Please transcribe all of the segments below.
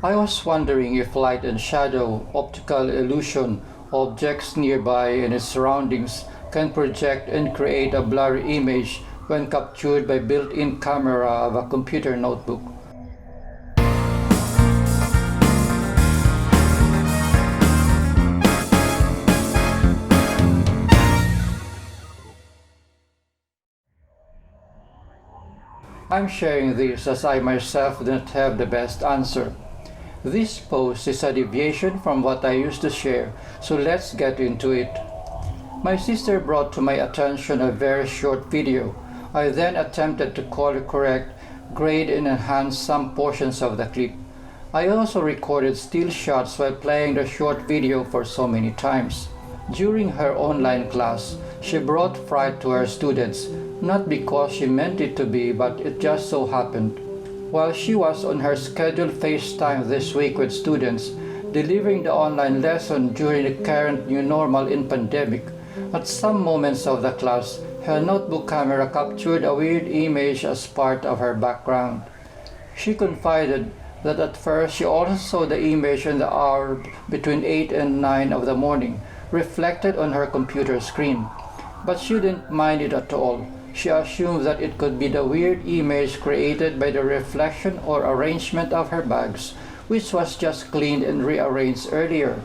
I was wondering if light and shadow, optical illusion, objects nearby and its surroundings can project and create a blurry image when captured by built-in camera of a computer notebook. I'm sharing this as I myself don't have the best answer. This post is a deviation from what I used to share, so let's get into it. My sister brought to my attention a very short video. I then attempted to color correct, grade and enhance some portions of the clip. I also recorded still shots while playing the short video for so many times. During her online class, she brought fright to her students, not because she meant it to be, but it just so happened. While she was on her scheduled FaceTime this week with students, delivering the online lesson during the current new normal in pandemic, at some moments of the class, her notebook camera captured a weird image as part of her background. She confided that at first she also saw the image in the hour between 8 and 9 of the morning, reflected on her computer screen. But she didn't mind it at all. She assumed that it could be the weird image created by the reflection or arrangement of her bags, which was just cleaned and rearranged earlier.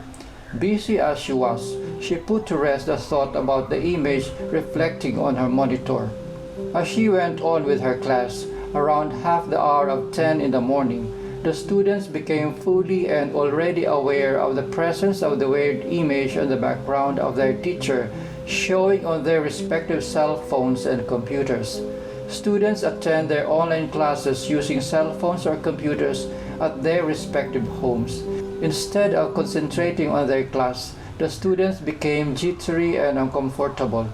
Busy as she was, she put to rest the thought about the image reflecting on her monitor. As she went on with her class, around half the hour of 10 in the morning, the students became fully and already aware of the presence of the weird image on the background of their teacher, showing on their respective cell phones and computers. Students attend their online classes using cell phones or computers at their respective homes. Instead of concentrating on their class, the students became jittery and uncomfortable.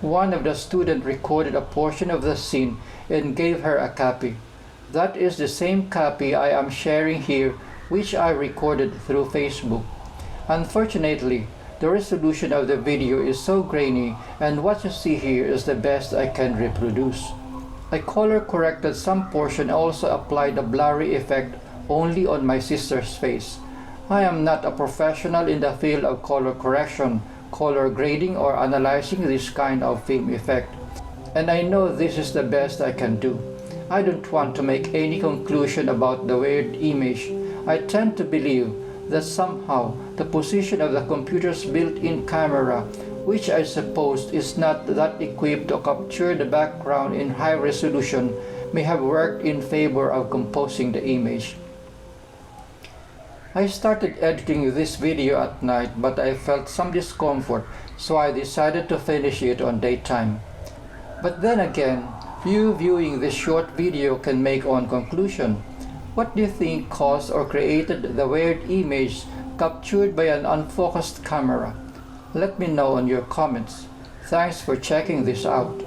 One of the students recorded a portion of the scene and gave her a copy. That is the same copy I am sharing here, which I recorded through Facebook. Unfortunately, the resolution of the video is so grainy, and what you see here is the best I can reproduce. I color corrected some portion, also applied a blurry effect only on my sister's face. I am not a professional in the field of color correction, color grading, or analyzing this kind of film effect, and I know this is the best I can do. I don't want to make any conclusion about the weird image. I tend to believe that somehow the position of the computer's built-in camera, which I suppose is not that equipped to capture the background in high resolution, may have worked in favor of composing the image. I started editing this video at night, but I felt some discomfort, so I decided to finish it on daytime. But then again, you viewing this short video can make one conclusion. What do you think caused or created the weird image captured by an unfocused camera? Let me know in your comments. Thanks for checking this out.